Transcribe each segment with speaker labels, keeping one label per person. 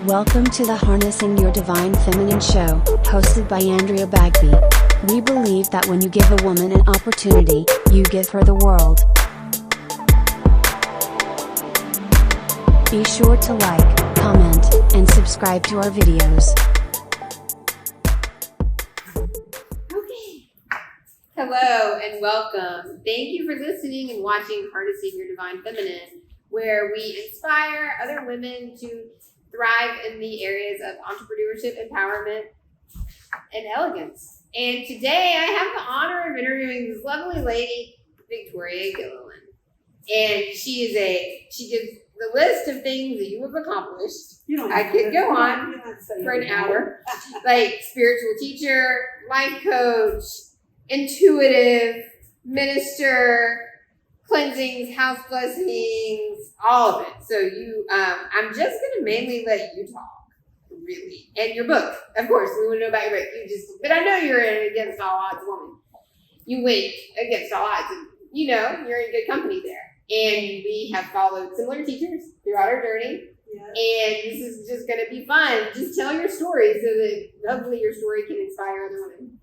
Speaker 1: Welcome to the Harnessing Your Divine Feminine show, hosted by Andrea Bagby. We believe that when you give a woman an opportunity, you give her the world. Be sure to like, comment, and subscribe to our videos.
Speaker 2: Okay. Hello and welcome. Thank you for listening and watching Harnessing Your Divine Feminine, where we inspire other women to thrive in the areas of entrepreneurship, empowerment, and elegance. And today I have the honor of interviewing this lovely lady, Victoria Gilleland. And she gives the list of things that you have accomplished. I could go on for an hour. Like spiritual teacher, life coach, intuitive, minister, cleansings, house blessings, all of it. So I'm just going to mainly let you talk, really. And your book, of course, we want to know about your book. But I know you're an against all odds woman. You win against all odds. And, you're in good company there. And we have followed similar teachers throughout our journey. Yes. And this is just going to be fun. Just tell your story so that hopefully your story can inspire other women.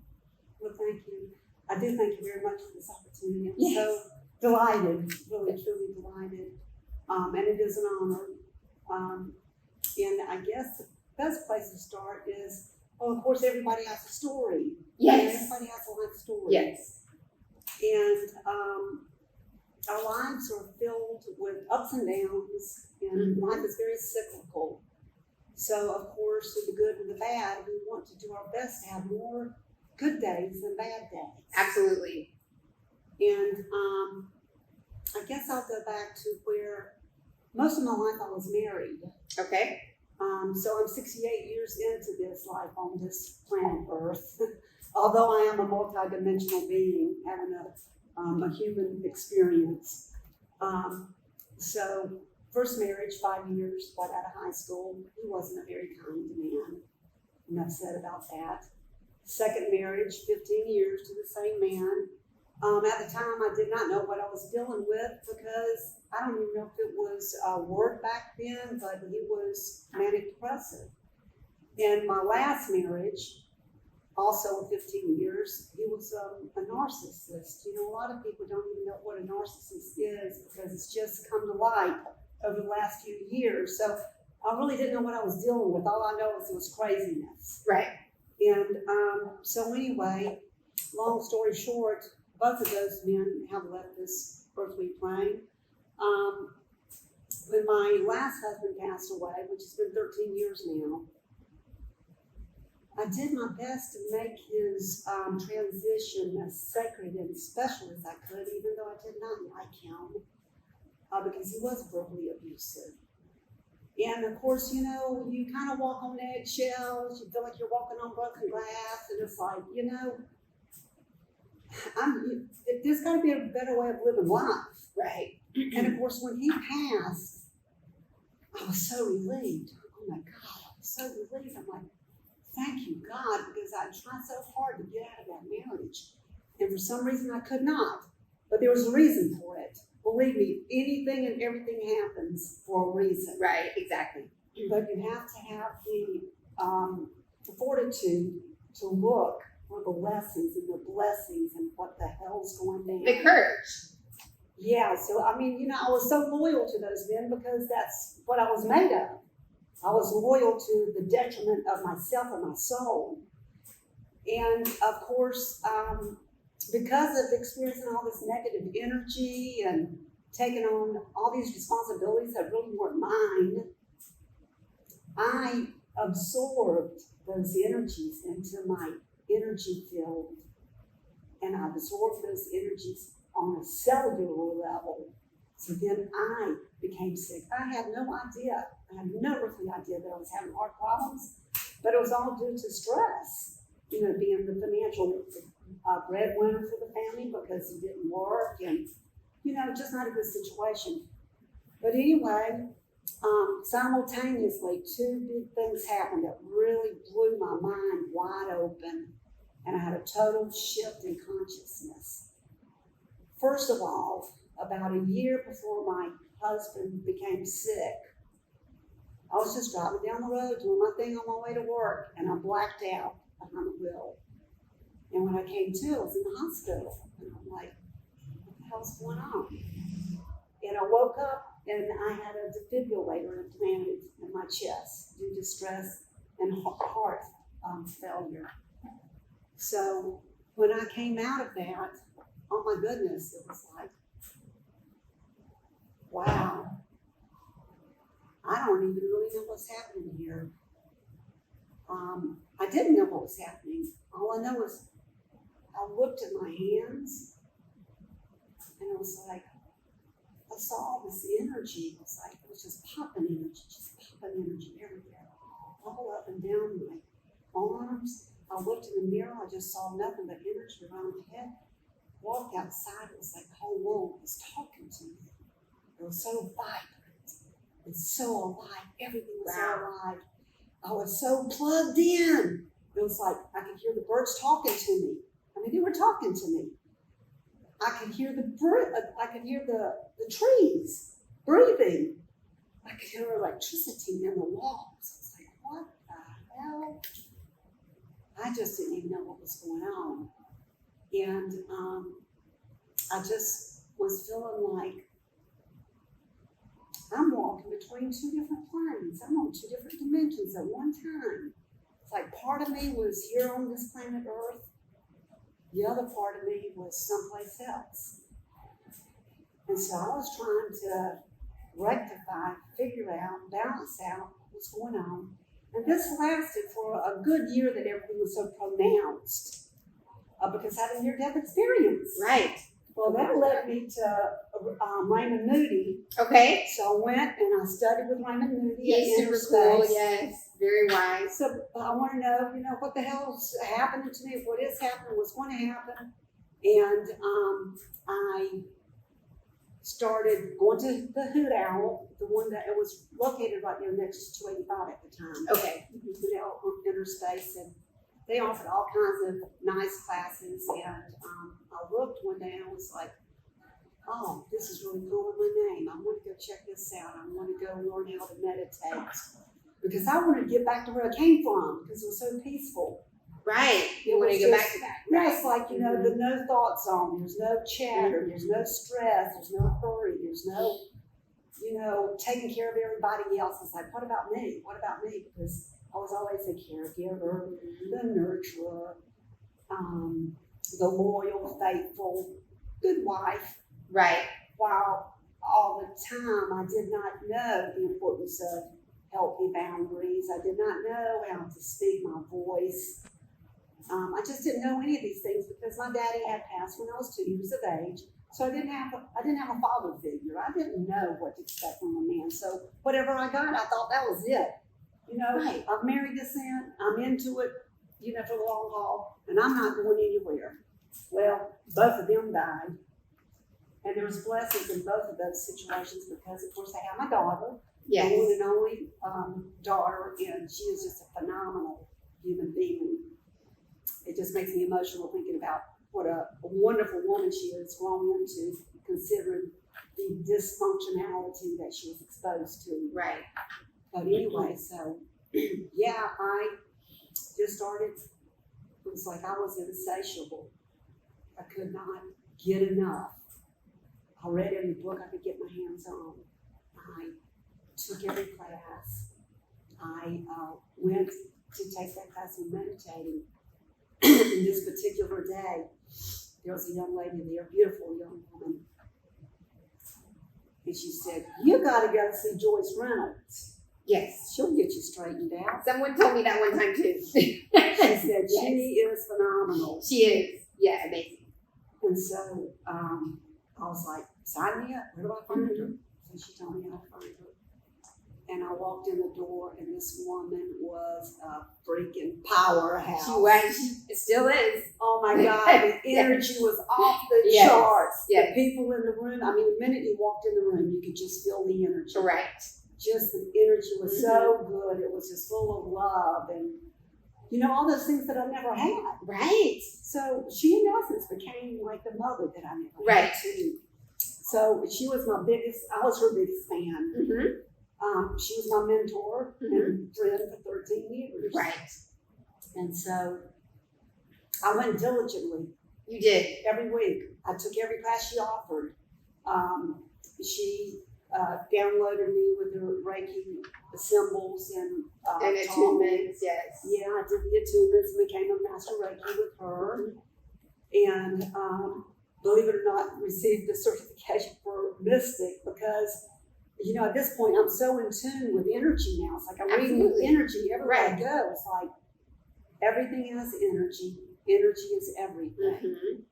Speaker 3: Well, thank you. I do thank you very much for this opportunity. I'm so delighted, really, truly delighted. And it is an honor. And I guess the best place to start is, of course, everybody has a story.
Speaker 2: Yes.
Speaker 3: Everybody has a life story.
Speaker 2: Yes.
Speaker 3: And our lives are filled with ups and downs, and life is very cyclical. So, of course, with the good and the bad, we want to do our best to have more good days than bad days.
Speaker 2: Absolutely.
Speaker 3: And I guess I'll go back to where most of my life I was married.
Speaker 2: Okay.
Speaker 3: So I'm 68 years into this life on this planet Earth. Although I am a multidimensional being, having a human experience. So first marriage, 5 years, right out of high school. He wasn't a very kind man. Enough said about that. Second marriage, 15 years to the same man. At the time, I did not know what I was dealing with because I don't even know if it was a word back then, but he was manic depressive. And my last marriage, also 15 years, he was a narcissist. A lot of people don't even know what a narcissist is because it's just come to light over the last few years. So I really didn't know what I was dealing with. All I know is it was craziness.
Speaker 2: Right.
Speaker 3: And so anyway, long story short, both of those men have left this earthly plane. When my last husband passed away, which has been 13 years now, I did my best to make his transition as sacred and special as I could, even though I did not like him, because he was verbally abusive. And of course, you kind of walk on eggshells, you feel like you're walking on broken glass, and it's like, there's got to be a better way of living life.
Speaker 2: Right.
Speaker 3: And of course, when he passed, I was so relieved. Oh my God, I was so relieved. I'm like, thank you, God, because I tried so hard to get out of that marriage. And for some reason, I could not. But there was a reason for it. Believe me, anything and everything happens for a reason.
Speaker 2: Right, exactly.
Speaker 3: But you have to have the fortitude to look for the lessons and the blessings and what the hell's going down.
Speaker 2: The courage.
Speaker 3: Yeah, so I was so loyal to those men because that's what I was made of. I was loyal to the detriment of myself and my soul. And of course, because of experiencing all this negative energy and taking on all these responsibilities that really weren't mine, I absorbed those energies into my energy field. And I absorbed those energies on a cellular level. So then I became sick. I had no idea. I had no earthly idea that I was having heart problems, but it was all due to stress. Being the financial breadwinner for the family because he didn't work and, just not a good situation. But anyway, simultaneously, two big things happened that really blew my mind wide open, and I had a total shift in consciousness. First of all, about a year before my husband became sick, I was just driving down the road doing my thing on my way to work, and I blacked out behind the wheel. And when I came to, I was in the hospital, and I'm like, what the hell's going on? And I woke up, and I had a defibrillator implanted in my chest due to stress and heart failure. So when I came out of that, oh my goodness, it was like, wow, I don't even really know what's happening here. I didn't know what was happening. All I know is I looked at my hands, and it was like, I saw all this energy. It was just popping energy everywhere, all up and down my arms. I looked in the mirror, I just saw nothing but energy around my head. Walked outside, it was like the whole world was talking to me. It was so vibrant and so alive. Everything was so alive. I was so plugged in. It was like I could hear the birds talking to me. I mean, they were talking to me. I could hear the trees breathing. I could hear electricity in the walls. I was like, what the hell? I just didn't even know what was going on. And I just was feeling like I'm walking between two different planes. I'm on two different dimensions at one time. It's like part of me was here on this planet Earth. The other part of me was someplace else. And so I was trying to rectify, figure out, balance out what's going on. And this lasted for a good year that everything was so pronounced because I had a near-death experience.
Speaker 2: Right.
Speaker 3: Well, that led me to Raymond Moody.
Speaker 2: Okay.
Speaker 3: So I went and I studied with Raymond Moody.
Speaker 2: He's super cool, yes. Very wise.
Speaker 3: So I want to know, what the hell's happening to me, what is happening, what's going to happen. And I started going to the Hoot Owl, the one that it was located right there next to 285 at the time.
Speaker 2: Okay.
Speaker 3: On Interspace, and they offered all kinds of nice classes. And I looked one day and I was like, oh, this is really cool with my name. I want to go check this out. I want to go learn how to meditate. Because I wanted to get back to where I came from because it was so peaceful.
Speaker 2: Right. You want to get back to that.
Speaker 3: Yeah, it's like, the no thought zone. There's no chatter. There's no stress. There's no hurry. There's no, taking care of everybody else. It's like, what about me? What about me? Because I was always a caregiver, the nurturer, the loyal, faithful, good wife.
Speaker 2: Right.
Speaker 3: While all the time I did not know the importance of healthy boundaries. I did not know how to speak my voice. I just didn't know any of these things because my daddy had passed when I was 2 years of age. So I didn't have a father figure. I didn't know what to expect from a man. So whatever I got, I thought that was it.
Speaker 2: Right.
Speaker 3: I've married this in. I'm into it, for the long haul, and I'm not going anywhere. Well, both of them died. And there was blessings in both of those situations because, of course, I have my daughter.
Speaker 2: Yes.
Speaker 3: My one and only daughter, and she is just a phenomenal human being. It just makes me emotional thinking about what a wonderful woman she is grown into, considering the dysfunctionality that she was exposed to.
Speaker 2: Right.
Speaker 3: But anyway, so yeah, I just started. It was like I was insatiable. I could not get enough. I read every book I could get my hands on. I took every class. I went to take that class in meditating. And this particular day, there was a young lady there, a beautiful young woman. And she said, you got to go see Joyce Reynolds.
Speaker 2: Yes.
Speaker 3: She'll get you straightened out.
Speaker 2: Someone told me that one time too.
Speaker 3: She said, she is phenomenal.
Speaker 2: She is. Yeah, amazing.
Speaker 3: And so I was like, sign me up. Where do I find her? So she told me how to find her. And I walked in the door, and this woman was a freaking powerhouse.
Speaker 2: She was. She still is.
Speaker 3: Oh my God, the energy was off the charts.
Speaker 2: Yes.
Speaker 3: The people in the room, the minute you walked in the room, you could just feel the energy.
Speaker 2: Correct.
Speaker 3: Just the energy was so good. It was just full of love and, all those things that I never had.
Speaker 2: Right.
Speaker 3: So she, in essence, became like the mother that I never
Speaker 2: right.
Speaker 3: had too. So she was I was her biggest fan.
Speaker 2: Mm-hmm.
Speaker 3: She was my mentor and friend for 13 years.
Speaker 2: Right.
Speaker 3: And so I went diligently.
Speaker 2: You did.
Speaker 3: Every week. I took every class she offered. She downloaded me with her Reiki symbols and
Speaker 2: attunements, yes.
Speaker 3: Yeah, I did the attunements and became a Master Reiki with her. And believe it or not, received the certification for Mystic because, you know, at this point I'm so in tune with energy now. It's like I'm reading with energy everywhere I go. It's like everything has energy. Energy is everything.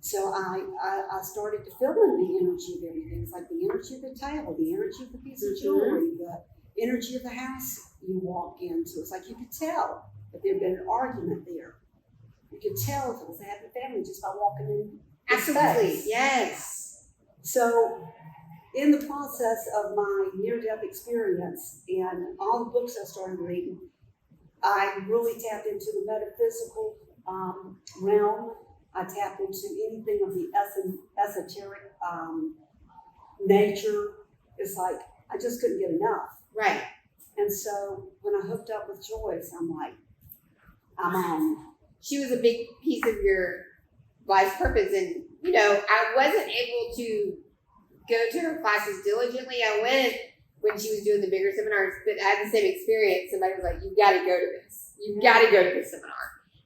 Speaker 3: So I started to feel in the energy of everything. It's like the energy of the table, the energy of the piece of jewelry, the energy of the house you walk into. It's like you could tell if there had been an argument there. You could tell if it was a happy family just by walking in.
Speaker 2: Absolutely,
Speaker 3: space.
Speaker 2: yes.
Speaker 3: So in the process of my near-death experience and all the books I started reading, I really tapped into the metaphysical realm. I tapped into anything of the esoteric nature. It's like I just couldn't get enough.
Speaker 2: Right.
Speaker 3: And so when I hooked up with Joyce, I'm like, I'm on.
Speaker 2: She was a big piece of your life's purpose. And, you know, I wasn't able to go to her classes diligently. I went when she was doing the bigger seminars, but I had the same experience. Somebody was like, you've got to go to this. You've got to go to this seminar.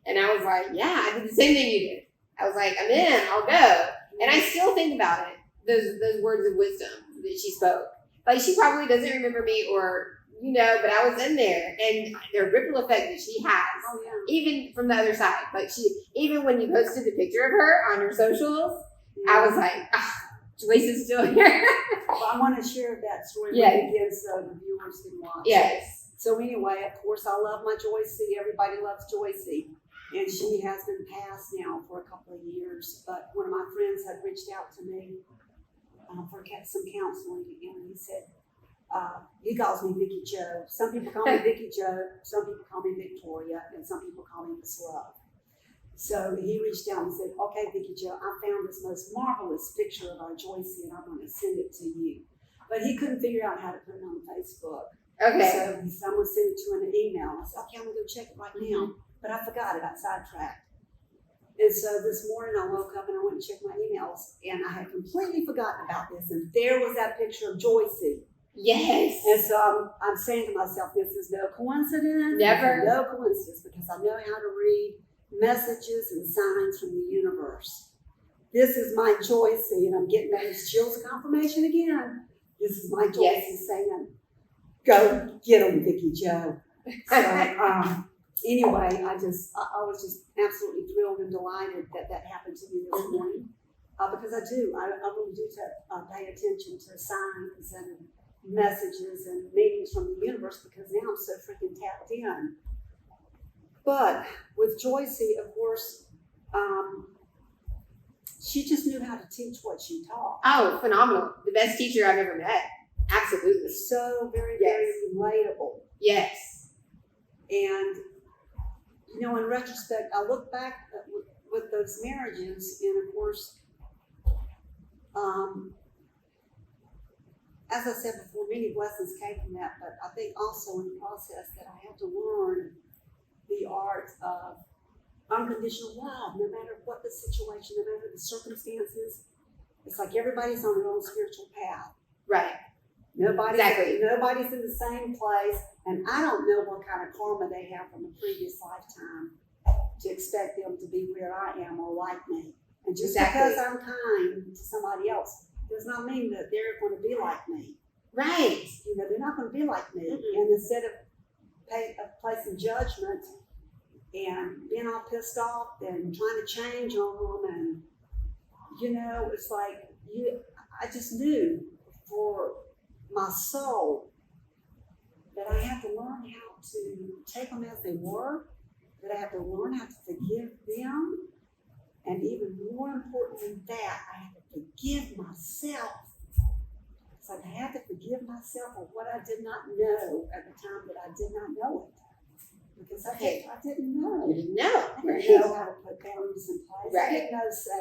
Speaker 2: And I was like, yeah, I did the same thing you did. I was like, I'm in, I'll go. And I still think about it, those words of wisdom that she spoke. Like, she probably doesn't remember me or, you know, but I was in there. And the ripple effect that she has, even from the other side. Like, even when you posted the picture of her on your socials, I was like, Joyce is still here.
Speaker 3: Well, I want to share that story with you again so the viewers can watch.
Speaker 2: Yes.
Speaker 3: So anyway, of course, I love my Joycey. Everybody loves Joycey. And she has been passed now for a couple of years. But one of my friends had reached out to me for some counseling. And he said, he calls me Vicky Joe. Some people call me Vicky Joe. Some people call me Victoria. And some people call me Miss Love. So he reached out and said, okay, Vicky Joe, I found this most marvelous picture of our Joycey and I'm going to send it to you. But he couldn't figure out how to put it on Facebook.
Speaker 2: Okay.
Speaker 3: So he said, I'm going to send it to you in an email. I said, okay, I'm going to go check it right now. But I forgot, I got sidetracked. And so this morning I woke up and I went and checked my emails and I had completely forgotten about this. And there was that picture of Joycey.
Speaker 2: Yes.
Speaker 3: And so I'm saying to myself, this is no coincidence.
Speaker 2: Never.
Speaker 3: No coincidence because I know how to read messages and signs from the universe. This is my Joycey, and I'm getting those chills of confirmation again. This is my Joycey saying, go get them, Vicky Joe. So, anyway, I was just absolutely thrilled and delighted that happened to me this morning because I really do pay attention to signs and messages and meanings from the universe because now I'm so freaking tapped in. But with Joycey, of course, she just knew how to teach what she taught.
Speaker 2: Oh, phenomenal. The best teacher I've ever met. Absolutely.
Speaker 3: So very, very relatable.
Speaker 2: Yes.
Speaker 3: And you know, in retrospect, I look back with those marriages, and of course, as I said before, many blessings came from that, but I think also in the process that I had to learn the art of unconditional love, no matter what the situation, no matter the circumstances. It's like everybody's on their own spiritual path.
Speaker 2: Right.
Speaker 3: Nobody's in the same place, and I don't know what kind of karma they have from a previous lifetime to expect them to be where I am or like me. And just because I'm kind to somebody else does not mean that they're going to be like me.
Speaker 2: Right.
Speaker 3: You know, they're not going to be like me. And instead of placing judgment and being all pissed off and trying to change on them, and you know, it's like I just knew for my soul that I had to learn how to take them as they were, that I had to learn how to forgive them, and even more important than that, I had to forgive myself. It's like I had to forgive myself for what I did not know at the time that I did not know it. Because I didn't know.
Speaker 2: You didn't know.
Speaker 3: I didn't know how to put boundaries in place.
Speaker 2: Right.
Speaker 3: I didn't know to say,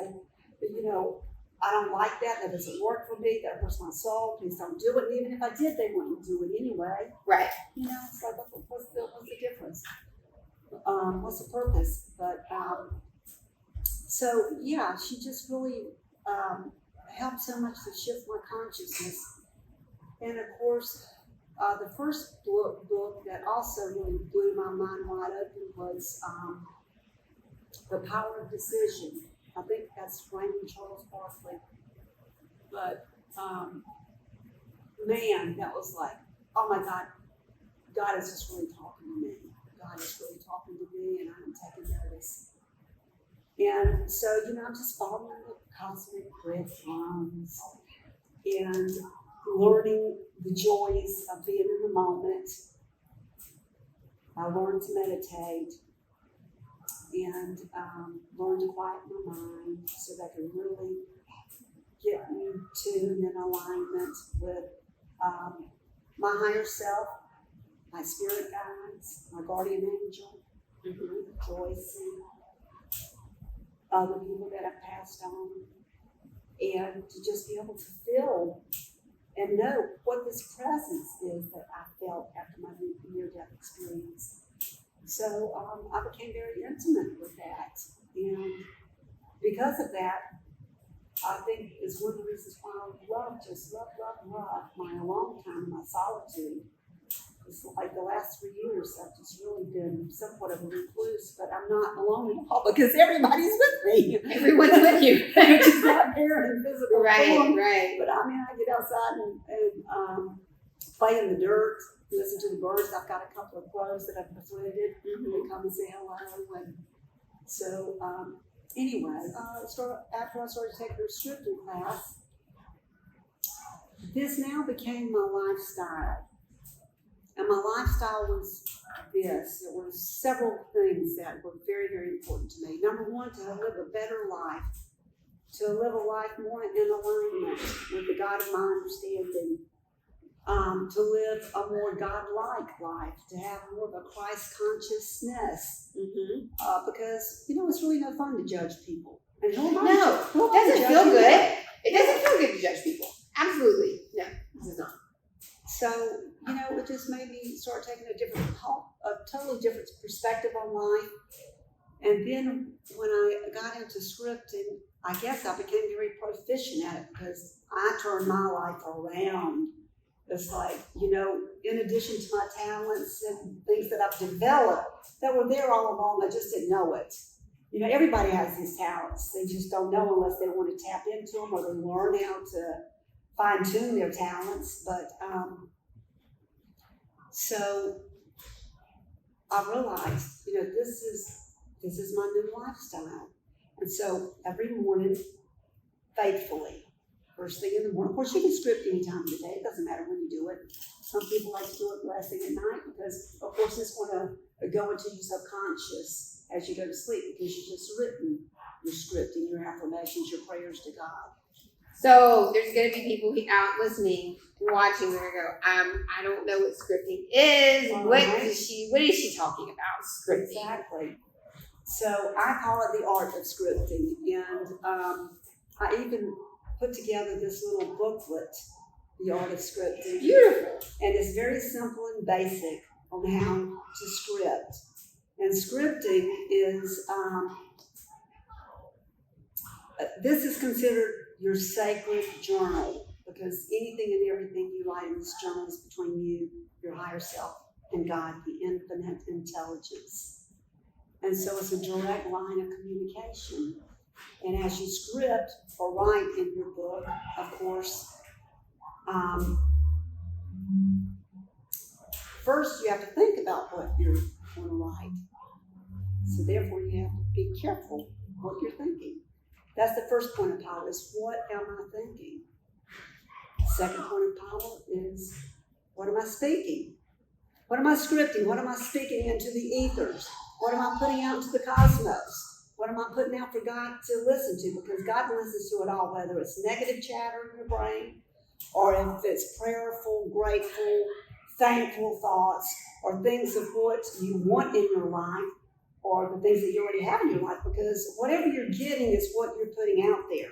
Speaker 3: you know, I don't like that. That doesn't work for me. That hurts my soul. Please don't do it. And even if I did, they wouldn't do it anyway.
Speaker 2: Right.
Speaker 3: It's like, what's the difference? What's the purpose? But so yeah, she just really helped so much to shift my consciousness. And of course, the first book that also really blew my mind wide open was The Power of Decision. I think that's Raymond Charles Barkley. But man, that was like, oh my God, God is just really talking to me. God is really talking to me, and I'm taking notice. And so, I'm just following the cosmic breadcrumbs and learning the joys of being in the moment. I learned to meditate and learned to quiet my mind so that I can really get in tune and alignment with my higher self, my spirit guides, my guardian angel, Joyce, and other people that have passed on, and to just be able to feel and know what this presence is that I felt after my near-death experience. So I became very intimate with that, and because of that, I think is one of the reasons why I love my alone time, my solitude. It's like the last 3 years I've just really been somewhat of a recluse, but I'm not alone at all because everybody's with me.
Speaker 2: Everyone's with you.
Speaker 3: Which is not there in physical form.
Speaker 2: Right.
Speaker 3: But I mean, I get outside and play in the dirt, listen to the birds. I've got a couple of crows that I've befriended. They come and say hello. And so anyway, after I started taking her scripting class, this now became my lifestyle. And my lifestyle was this. There were several things that were very, very important to me. Number one, to live a better life. To live a life more in alignment with the God of my understanding. To live a more God-like life. To have more of a Christ consciousness. Because, it's really no fun to judge people. And
Speaker 2: No, it doesn't feel good. It doesn't feel good to judge people. Absolutely. No, this is not.
Speaker 3: So, it just made me start taking a totally different perspective on life. And then when I got into scripting, I guess I became very proficient at it because I turned my life around. It's like, in addition to my talents and things that I've developed that were there all along, I just didn't know it. Everybody has these talents. They just don't know unless they want to tap into them or they learn how to fine-tune their talents, but so I realized, this is my new lifestyle, and so every morning, faithfully, first thing in the morning. Of course, you can script any time of the day; it doesn't matter when you do it. Some people like to do it last thing at night because, of course, it's going to go into your subconscious as you go to sleep because you've just written your scripting, your affirmations, your prayers to God.
Speaker 2: So there's going to be people out listening and watching where go, I don't know what scripting is. What is she talking about? Scripting.
Speaker 3: Exactly. So I call it the art of scripting, and I even put together this little booklet, The Art of Scripting.
Speaker 2: Beautiful. And
Speaker 3: it's very simple and basic on how to script. And scripting is this is considered your sacred journal, because anything and everything you write in this journal is between you, your higher self, and God, the infinite intelligence. And so it's a direct line of communication. And as you script or write in your book, of course, first you have to think about what you're going to write. So therefore you have to be careful what you're thinking. That's the first point of power, is what am I thinking? Second point of power is, what am I speaking? What am I scripting? What am I speaking into the ethers? What am I putting out into the cosmos? What am I putting out for God to listen to? Because God listens to it all, whether it's negative chatter in your brain, or if it's prayerful, grateful, thankful thoughts, or things of what you want in your life, or the things that you already have in your life, because whatever you're getting is what you're putting out there.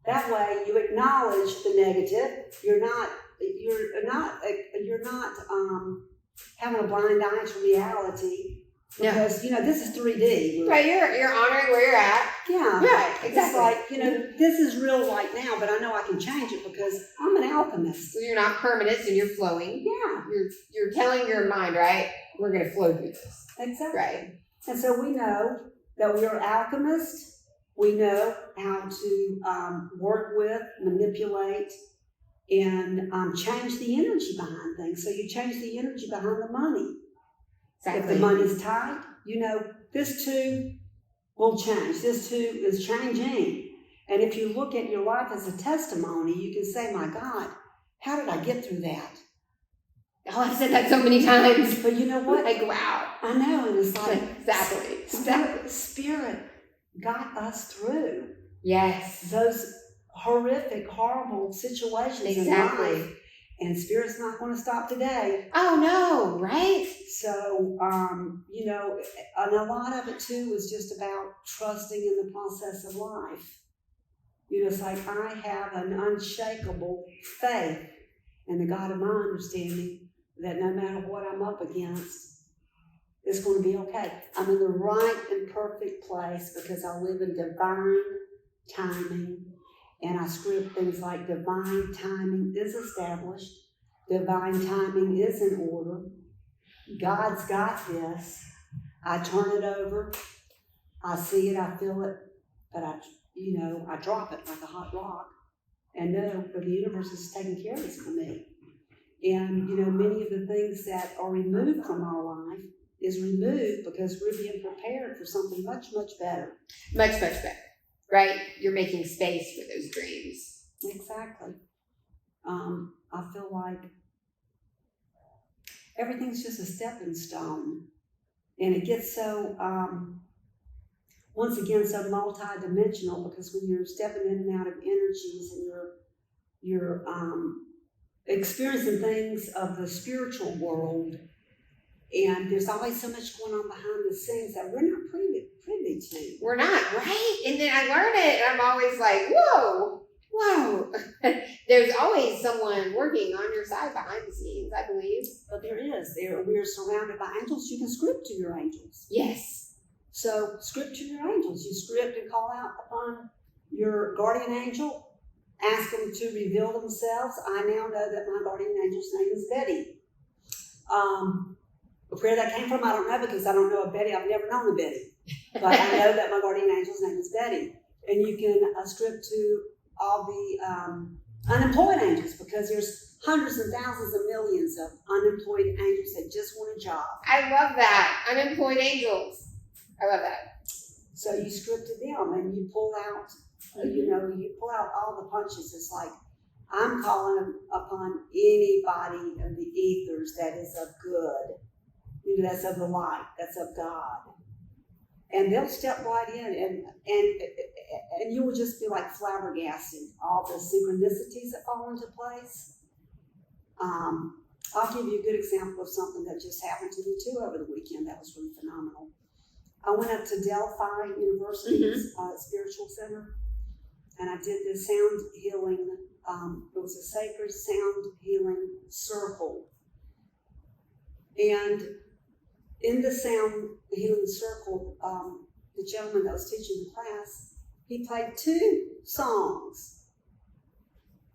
Speaker 3: That way you acknowledge the negative. You're not having a blind eye to reality. Because, this is 3D.
Speaker 2: Right, you're honoring where you're at.
Speaker 3: Yeah.
Speaker 2: Right, exactly.
Speaker 3: It's like, this is real right now, but I know I can change it because I'm an alchemist.
Speaker 2: So you're not permanent and you're flowing.
Speaker 3: Yeah.
Speaker 2: You're telling your mind, right, we're going to flow through this.
Speaker 3: Exactly.
Speaker 2: Right.
Speaker 3: And so we know that we are alchemists. We know how to work with, manipulate, and change the energy behind things. So you change the energy behind the money. Exactly. If the money's tight, this too will change. This too is changing. And if you look at your life as a testimony, you can say, my God, how did I get through that?
Speaker 2: Oh, I've said that so many times.
Speaker 3: But you know what?
Speaker 2: Like, wow.
Speaker 3: I know, and it's like,
Speaker 2: Exactly.
Speaker 3: Spirit got us through.
Speaker 2: Yes.
Speaker 3: Those horrific, horrible situations in life. And Spirit's not going to stop today.
Speaker 2: Oh, no, right?
Speaker 3: So, and a lot of it, too, is just about trusting in the process of life. It's like I have an unshakable faith in the God of my understanding that no matter what I'm up against, it's going to be okay. I'm in the right and perfect place because I live in divine timing. And I script things like divine timing is established. Divine timing is in order. God's got this. I turn it over. I see it. I feel it. But I drop it like a hot rock. And know that the universe is taking care of this for me. And, many of the things that are removed from our life is removed because we're being prepared for something much, much better.
Speaker 2: Much, much better. Right? You're making space for those dreams.
Speaker 3: Exactly. I feel like everything's just a stepping stone. And it gets so, once again, so multi-dimensional because when you're stepping in and out of energies and you're experiencing things of the spiritual world, and there's always so much going on behind the scenes that we're not privy to.
Speaker 2: We're not, right? And then I learn it, and I'm always like, whoa. There's always someone working on your side behind the scenes, I believe.
Speaker 3: But there is. We're surrounded by angels. You can script to your angels.
Speaker 2: Yes.
Speaker 3: So script to your angels. You script and call out upon your guardian angel. Ask them to reveal themselves. I now know that my guardian angel's name is Betty. Where that came from, I don't know because I don't know a Betty. I've never known a Betty. But I know that my guardian angel's name is Betty. And you can script to all the unemployed angels because there's hundreds and thousands of millions of unemployed angels that just want a job.
Speaker 2: I love that. Unemployed angels. I love that.
Speaker 3: So you scripted them and you pull out, you pull out all the punches. It's like, I'm calling upon anybody in the ethers that is of good. That's of the light, that's of God. And they'll step right in and you will just be like flabbergasted, all the synchronicities that fall into place. I'll give you a good example of something that just happened to me too over the weekend that was really phenomenal. I went up to Delphi University's Spiritual Center and I did this sound healing, it was a sacred sound healing circle. And in the sound healing circle, the gentleman that was teaching the class, he played 2 songs.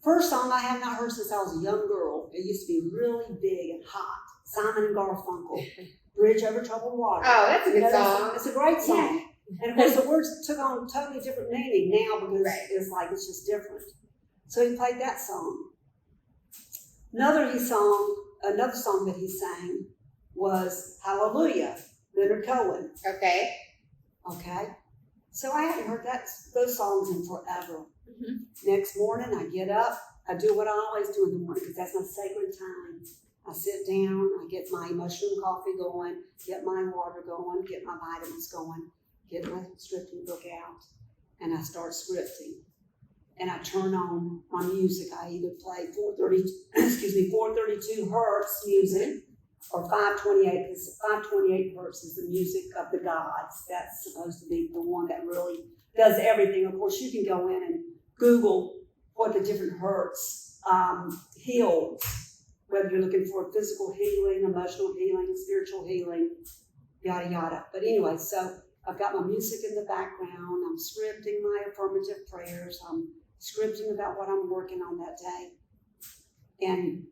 Speaker 3: First song I have not heard since I was a young girl. It used to be really big and hot. Simon and Garfunkel, Bridge Over Troubled Water.
Speaker 2: Oh, that's a good song.
Speaker 3: It's a great song. Yeah. And of course the words took on totally different meaning now because it's just different. So he played that song. Another song that he sang was Hallelujah, Leonard Cohen.
Speaker 2: Okay.
Speaker 3: So I hadn't heard those songs in forever.
Speaker 2: Mm-hmm.
Speaker 3: Next morning, I get up. I do what I always do in the morning because that's my sacred time. I sit down. I get my mushroom coffee going, get my water going, get my vitamins going, get my scripting book out, and I start scripting. And I turn on my music. I either play 432 hertz music, or 528, because 528 hertz is the music of the gods. That's supposed to be the one that really does everything. Of course, you can go in and Google what the different hurts heals, whether you're looking for physical healing, emotional healing, spiritual healing, yada yada. But anyway, so I've got my music in the background. I'm scripting my affirmative prayers. I'm scripting about what I'm working on that day. And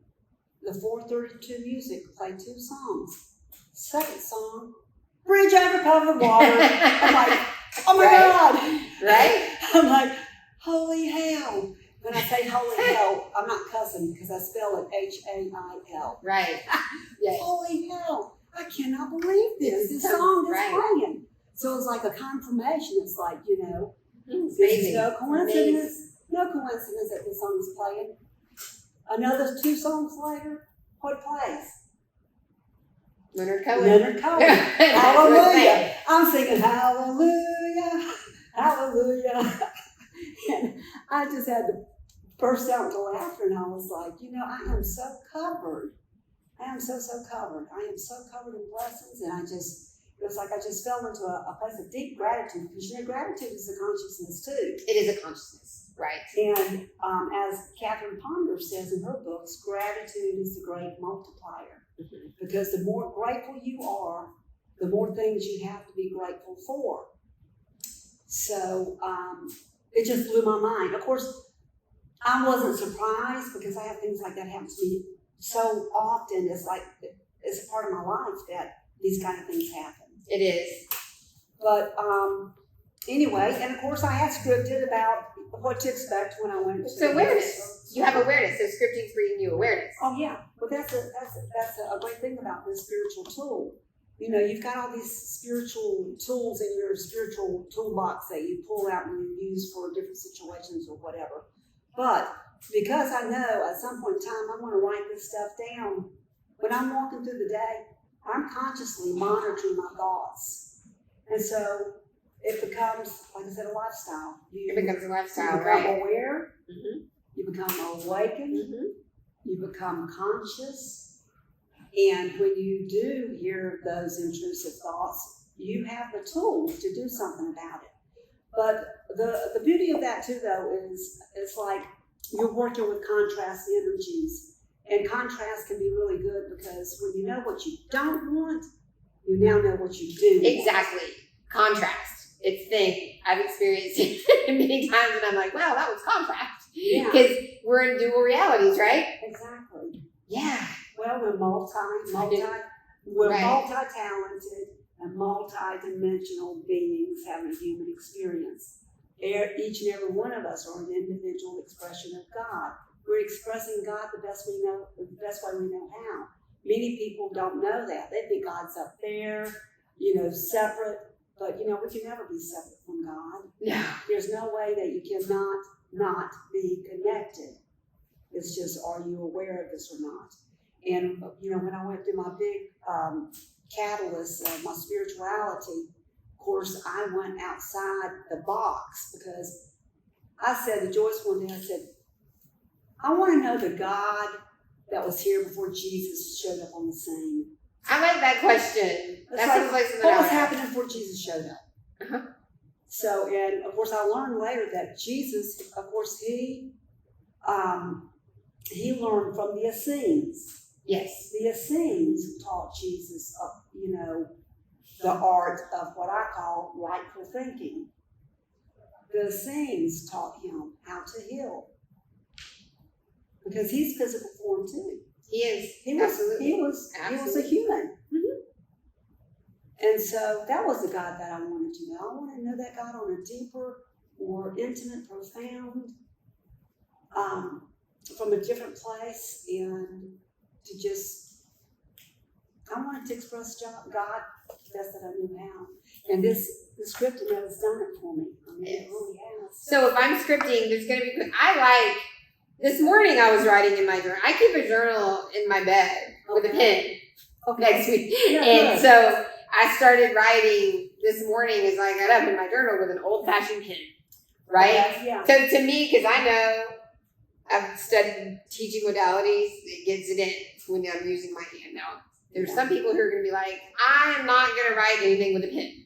Speaker 3: the 432 music played 2 songs. Second song, Bridge Over Covered Water. I'm like, oh my God.
Speaker 2: Right?
Speaker 3: I'm like, holy hell. When I say holy hell, I'm not cussing because I spell it H-A-I-L.
Speaker 2: Right. Yes.
Speaker 3: Holy hell. I cannot believe this. This song is playing. So it's like a confirmation. It's like, this is no coincidence. No coincidence that this song is playing. Another 2 songs later, what plays?
Speaker 2: Leonard Cohen.
Speaker 3: Leonard Cohen. Hallelujah. I'm singing hallelujah, hallelujah. And I just had to burst out into laughter, and I was like, I am so covered. I am so covered. I am so covered in blessings, and it was like I just fell into a place of deep gratitude, because gratitude is a consciousness too.
Speaker 2: It is a consciousness, right.
Speaker 3: And as Catherine Ponder says in her books, gratitude is the great multiplier. Mm-hmm. Because the more grateful you are, the more things you have to be grateful for. So it just blew my mind. Of course, I wasn't surprised, because I have things like that happen to me so often. It's like it's a part of my life that these kind of things happen.
Speaker 2: It is.
Speaker 3: But anyway, and of course I had scripted about what to expect when I went to
Speaker 2: So awareness. You have awareness. So scripting's bringing you awareness.
Speaker 3: Oh yeah, but that's a great thing about this spiritual tool. You've got all these spiritual tools in your spiritual toolbox that you pull out and you use for different situations or whatever. But because I know at some point in time I'm going to write this stuff down, when I'm walking through the day, I'm consciously monitoring my thoughts. And so it becomes, like I said, a lifestyle.
Speaker 2: It becomes a lifestyle,
Speaker 3: you become
Speaker 2: right?
Speaker 3: aware,
Speaker 2: Mm-hmm.
Speaker 3: you become awakened,
Speaker 2: Mm-hmm.
Speaker 3: you become conscious. And when you do hear those intrusive thoughts, you have the tools to do something about it. But the beauty of that too, though, is it's like you're working with contrast energies. And contrast can be really good, because when you know what you don't want, you now know what you do want.
Speaker 2: Exactly. Contrast. It's thing. I've experienced it many times, and I'm like, wow, that was contrast.
Speaker 3: Yeah.
Speaker 2: Because we're in dual realities, right?
Speaker 3: Exactly.
Speaker 2: Yeah.
Speaker 3: Well, we're multi-talented and multi-dimensional beings having a human experience. Each and every one of us are an individual expression of God. We're expressing God the best way we know how. Many people don't know that. They think God's up there, separate. But, we can never be separate from God.
Speaker 2: No.
Speaker 3: There's no way that you cannot not be connected. It's just, are you aware of this or not? And, when I went through my big catalyst of my spirituality, of course, I went outside the box, because I said to Joyce one day, I said, I want to know the God that was here before Jesus showed up on the scene.
Speaker 2: I like that question. That's
Speaker 3: like,
Speaker 2: the question that
Speaker 3: what
Speaker 2: I
Speaker 3: was
Speaker 2: like.
Speaker 3: happening before Jesus showed up?
Speaker 2: Uh-huh.
Speaker 3: So, and of course, I learned later that Jesus, of course, he learned from the Essenes.
Speaker 2: Yes.
Speaker 3: The Essenes taught Jesus, the art of what I call rightful thinking. The Essenes taught him how to heal, because he's physical form too.
Speaker 2: He is.
Speaker 3: He was a human.
Speaker 2: Mm-hmm.
Speaker 3: And so that was the God that I wanted to know. I wanted to know that God on a deeper, more intimate, profound, from a different place, and to just, I wanted to express God the best that I knew how. And the scripting has done it for me. I mean, it really has.
Speaker 2: So if I'm scripting, there's going to be, this morning I was writing in my journal. I keep a journal in my bed with a pen next to me.
Speaker 3: Yeah,
Speaker 2: and so I started writing this morning as I got up in my journal with an old-fashioned pen, right?
Speaker 3: Yeah.
Speaker 2: So to me, because I know I've studied teaching modalities, it gets it in when I'm using my hand now. There's some people who are going to be like, I'm not going to write anything with a pen.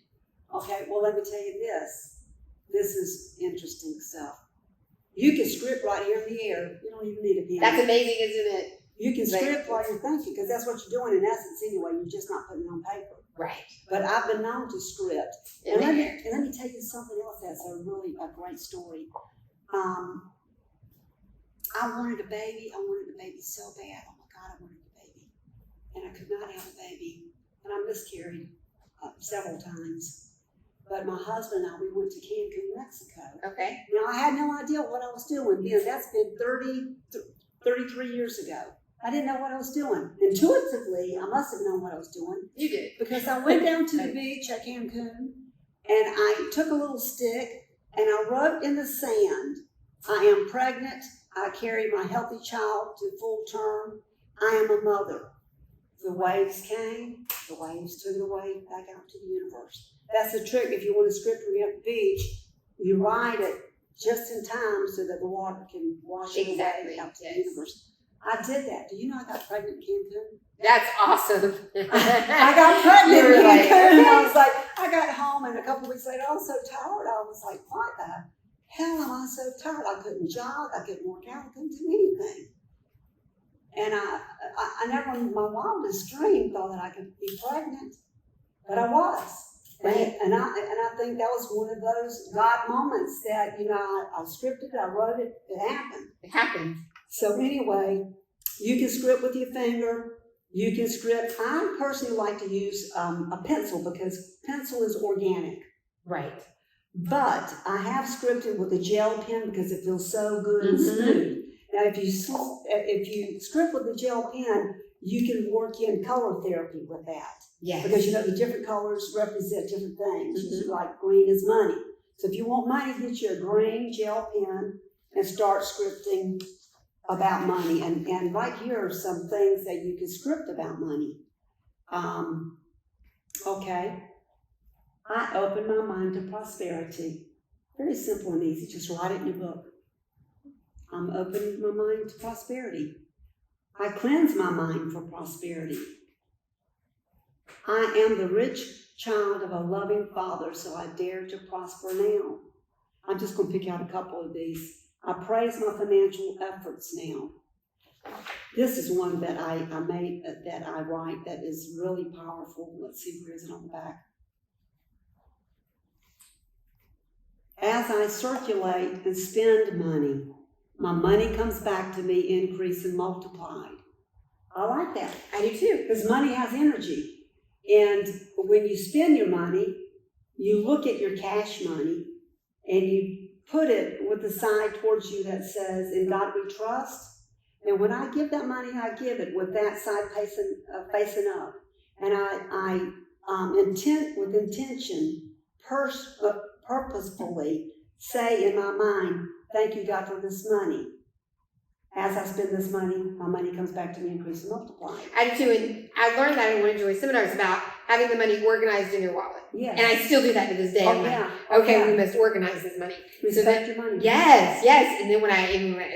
Speaker 3: Okay, well, let me tell you this. This is interesting stuff. You can script right here in the air. You don't even need a pen.
Speaker 2: That's amazing, isn't it?
Speaker 3: You can script while you're thinking, because that's what you're doing in essence anyway. You're just not putting it on paper.
Speaker 2: Right.
Speaker 3: But I've been known to script. And let me tell you something else that's a great story. I wanted a baby. I wanted a baby so bad. Oh my God, I wanted a baby. And I could not have a baby. And I miscarried several times. But my husband and I, we went to Cancun, Mexico.
Speaker 2: Okay.
Speaker 3: Now, I had no idea what I was doing then. That's been 33 years ago. I didn't know what I was doing. Intuitively, I must have known what I was doing.
Speaker 2: You did.
Speaker 3: Because I went down to the beach at Cancun, and I took a little stick, and I wrote in the sand, I am pregnant. I carry my healthy child to full term. I am a mother. The waves came. The waves took it away back out to the universe. That's the trick. If you want to script when you're at the beach, you write it just in time so that the water can wash it away out to the universe. I did that. Do you know I got pregnant in Cancun?
Speaker 2: That's awesome.
Speaker 3: I got pregnant in Cancun, and I was like, I got home, and a couple of weeks later, I was so tired. I was like, what the hell am I so tired? I couldn't jog. I couldn't work out. I couldn't do anything. And I never in my wildest dream thought that I could be pregnant, but I was.
Speaker 2: Right.
Speaker 3: And I think that was one of those God moments that, I scripted, I wrote it, it happened.
Speaker 2: It happened.
Speaker 3: So anyway, you can script with your finger. You can script. I personally like to use a pencil because pencil is organic.
Speaker 2: Right.
Speaker 3: But I have scripted with a gel pen because it feels so good and smooth. Now, if you script with a gel pen, you can work in color therapy with that.
Speaker 2: Yes.
Speaker 3: Because the different colors represent different things. Like green is money. So if you want money, get you a green gel pen and start scripting about money. And right here are some things that you can script about money. Okay. I open my mind to prosperity. Very simple and easy. Just write it in your book. I'm opening my mind to prosperity. I cleanse my mind for prosperity. I am the rich child of a loving Father, so I dare to prosper now. I'm just going to pick out a couple of these. I praise my financial efforts now. This is one that I made, that I write, that is really powerful. Let's see, where is it on the back? As I circulate and spend money, my money comes back to me increased and multiplied. I like that.
Speaker 2: I do too.
Speaker 3: Because money has energy. And when you spend your money, you look at your cash money and you put it with the side towards you that says, in God we trust. And when I give that money, I give it with that side facing up. And I with intention, purposefully say in my mind, thank you, God, for this money. As I spend this money, my money comes back to me increased and multiplied.
Speaker 2: I do too, and I learned that in one of Joy's seminars about having the money organized in your wallet.
Speaker 3: Yes.
Speaker 2: And I still do that to this day.
Speaker 3: Oh,
Speaker 2: I'm like,
Speaker 3: yeah.
Speaker 2: okay, we must organize this money.
Speaker 3: Respect your money.
Speaker 2: Yes. And then when I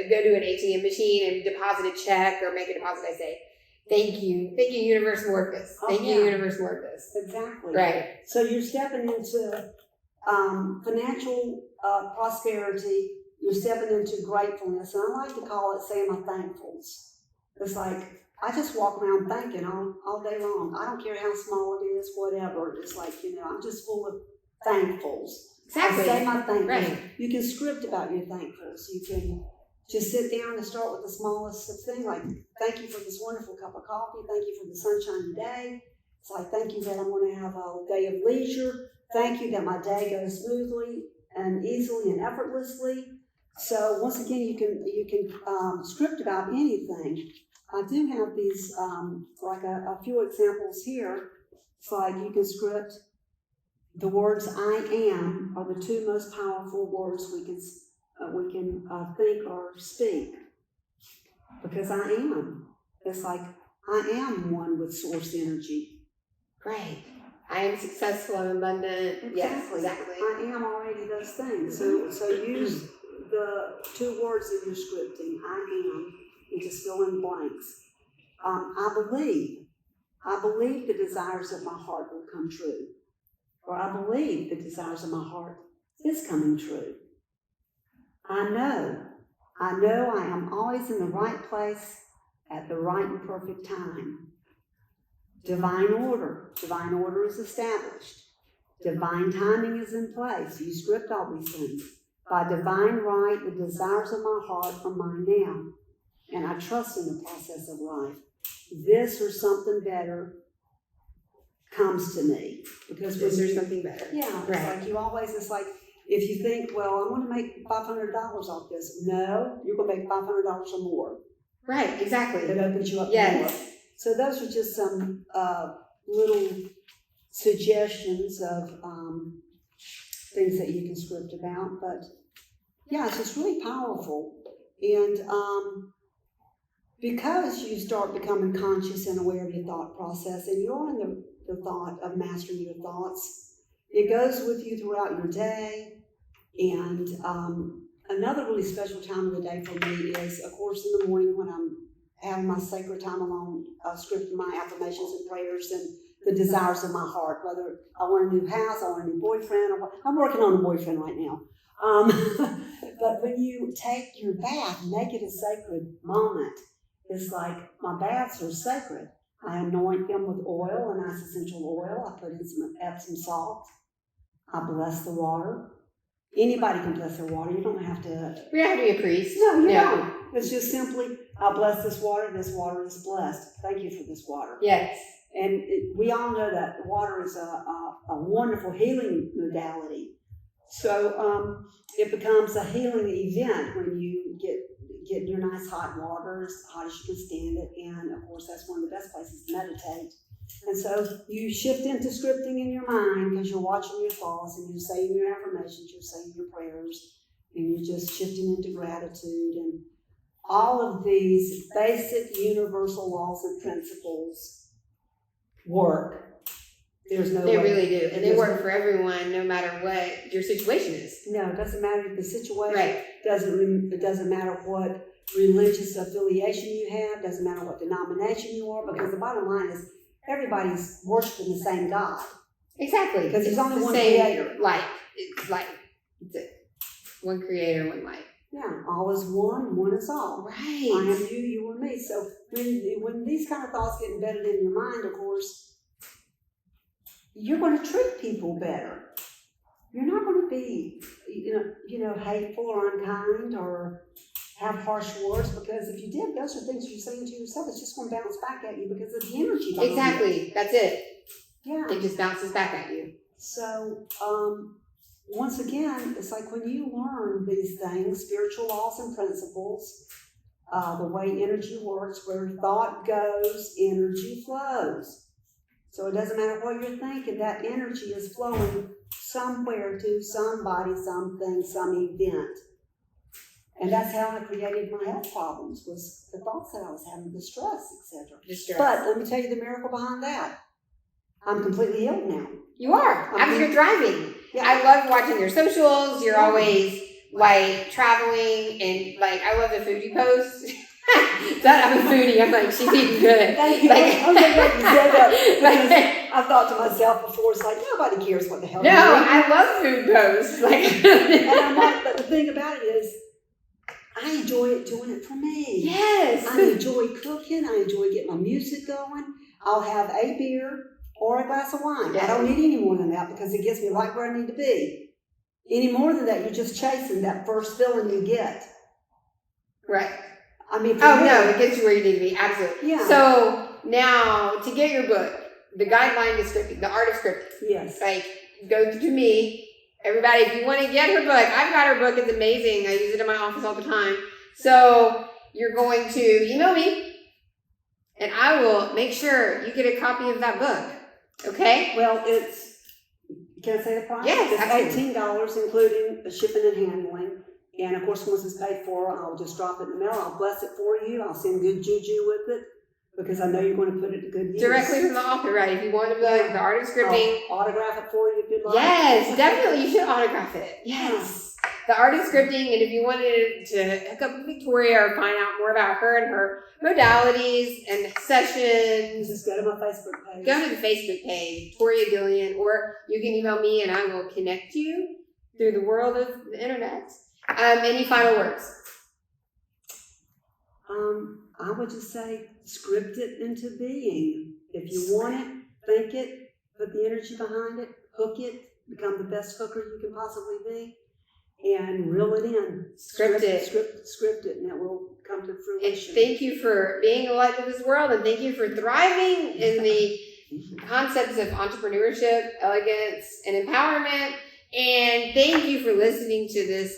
Speaker 2: go to an ATM machine and deposit a check or make a deposit, I say, thank you, universe, work this. Thank you, universe, work this.
Speaker 3: Exactly.
Speaker 2: Right.
Speaker 3: So you're stepping into financial prosperity. You're stepping into gratefulness. And I like to call it saying my thankfuls. It's like, I just walk around thanking all day long. I don't care how small it is, whatever. It's like, I'm just full of thankfuls.
Speaker 2: Exactly.
Speaker 3: I say my thankfuls.
Speaker 2: Right.
Speaker 3: You can script about your thankfuls. You can just sit down and start with the smallest thing, like, thank you for this wonderful cup of coffee. Thank you for the sunshiny day. It's like, thank you that I'm going to have a day of leisure. Thank you that my day goes smoothly and easily and effortlessly. So once again, you can script about anything. I do have these like a few examples here. It's like you can script the words "I am" are the two most powerful words we can think or speak, because I am. It's like I am one with source energy.
Speaker 2: Great. I am successful and abundant.
Speaker 3: Exactly.
Speaker 2: Yes, exactly.
Speaker 3: I am already those things. So use the two words that you're scripting, I am, and just fill in blanks. I believe the desires of my heart will come true. Or I believe the desires of my heart is coming true. I know I know I am always in the right place at the right and perfect time. Divine order is established. Divine timing is in place. You script all these things. By divine right, the desires of my heart are mine now. And I trust in the process of life. This or something better comes to me. Because
Speaker 2: Is there something better?
Speaker 3: yeah, it's
Speaker 2: Right.
Speaker 3: like you always, it's like, if you think, well, I want to make $500 off this. No, you're going to make $500 or more.
Speaker 2: Right, exactly.
Speaker 3: It opens you up to
Speaker 2: Yes.
Speaker 3: more. So those are just some little suggestions of things that you can script about. But yeah, it's just really powerful. And because you start becoming conscious and aware of your thought process, and you're in the thought of mastering your thoughts, it goes with you throughout your day. And another really special time of the day for me is, of course, in the morning when I'm having my sacred time alone, scripting my affirmations and prayers and the desires of my heart, whether I want a new house, I want a new boyfriend, I'm working on a boyfriend right now. But when you take your bath, make it a sacred moment. It's like my baths are sacred. I anoint them with oil, a nice essential oil. I put in some Epsom salt. I bless the water. Anybody can bless their water. You don't have to.
Speaker 2: We don't have to be a priest.
Speaker 3: No, you don't. It's just simply, I bless this water. This water is blessed. Thank you for this water.
Speaker 2: Yes.
Speaker 3: And we all know that water is a wonderful healing modality. So it becomes a healing event when you get your nice hot water, as hot as you can stand it. And of course, that's one of the best places to meditate. And so you shift into scripting in your mind because you're watching your thoughts and you're saying your affirmations, you're saying your prayers, and you're just shifting into gratitude. And all of these basic universal laws and principles work. There's no
Speaker 2: They
Speaker 3: way.
Speaker 2: really do. And they work for everyone, no matter what your situation is.
Speaker 3: No, it doesn't matter the situation.
Speaker 2: Right.
Speaker 3: It doesn't matter what religious affiliation you have. Doesn't matter what denomination you are. Because the bottom line is everybody's worshiping the same God.
Speaker 2: Exactly.
Speaker 3: Because there's only
Speaker 2: the
Speaker 3: one
Speaker 2: same
Speaker 3: creator.
Speaker 2: Light. It's light. That's it. One creator, one light.
Speaker 3: Yeah, all is one, one is all.
Speaker 2: Right.
Speaker 3: I am you, you are me. So when these kind of thoughts get embedded in your mind, of course, you're going to treat people better. You're not going to be, hateful or unkind or have harsh words, because if you did, those are things you're saying to yourself. It's just going to bounce back at you because of the energy.
Speaker 2: Exactly. That's it.
Speaker 3: Yeah.
Speaker 2: It just bounces back at you.
Speaker 3: So, once again, it's like when you learn these things, spiritual laws and principles, the way energy works, where thought goes, energy flows. So it doesn't matter what you're thinking, that energy is flowing somewhere to somebody, something, some event. And that's how I created my health problems, was the thoughts that I was having, the stress, etc. But let me tell you the miracle behind that. I'm completely healed now.
Speaker 2: You are. After you're thriving.
Speaker 3: Yeah.
Speaker 2: I love watching your socials. You're always traveling, and I love the food you post. I'm a foodie. I'm like, she's eating good.
Speaker 3: Thank you. I'm so glad you said that, because I've thought to myself before, it's like nobody cares what the hell.
Speaker 2: No, I love food posts.
Speaker 3: And I'm like, but the thing about it is, I enjoy doing it for me.
Speaker 2: Yes.
Speaker 3: I enjoy cooking. I enjoy getting my music going. I'll have a beer or a glass of wine.
Speaker 2: Yeah.
Speaker 3: I don't need any more than that because it gets me right where I need to be. Any more than that, you're just chasing that first feeling you get.
Speaker 2: Right.
Speaker 3: I mean,
Speaker 2: it gets you where you need to be. Absolutely.
Speaker 3: Yeah.
Speaker 2: So now, to get your book, the guideline to scripting, the art of scripting.
Speaker 3: Yes.
Speaker 2: Go to me. Everybody, if you want to get her book, I've got her book. It's amazing. I use it in my office all the time. So you're going to email me, and I will make sure you get a copy of that book. Okay?
Speaker 3: Well, can I say the price?
Speaker 2: Yes,
Speaker 3: it's
Speaker 2: absolutely.
Speaker 3: $18, including the shipping and handling. And of course, once it's paid for, I'll just drop it in the mail. I'll bless it for you. I'll send good juju with it because I know you're going to put it to good use.
Speaker 2: Directly from the author, right? If you want the book, the art of scripting.
Speaker 3: I'll autograph it for you if you'd like.
Speaker 2: Yes, definitely. You should autograph it. Yes. The art of scripting. And if you wanted to hook up with Victoria or find out more about her and her modalities and sessions,
Speaker 3: Just go to my Facebook page.
Speaker 2: go to the Facebook page, Victoria Gilleland, or you can email me and I will connect you through the world of the internet. Any final words?
Speaker 3: I would just say script it into being. If you want it, think it, put the energy behind it, hook it, become the best hooker you can possibly be, and reel it in.
Speaker 2: Script it.
Speaker 3: Script it, and it will come to
Speaker 2: And
Speaker 3: fruition.
Speaker 2: thank you for being a light to this world, and thank you for thriving in the concepts of entrepreneurship, elegance, and empowerment. And thank you for listening to this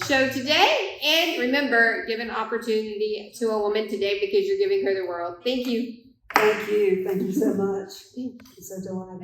Speaker 2: show today. And remember, give an opportunity to a woman today because you're giving her the world. Thank you.
Speaker 3: Thank you. Thank you so much. I'm so delighted.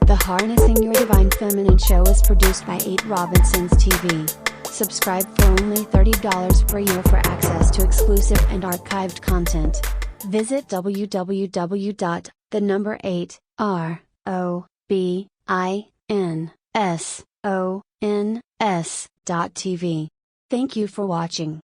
Speaker 1: The Harnessing Your Divine Feminine show is produced by 8 Robinsons TV. Subscribe for only $30 per year for access to exclusive and archived content. Visit www.8ROBINSONS.tv. Thank you for watching.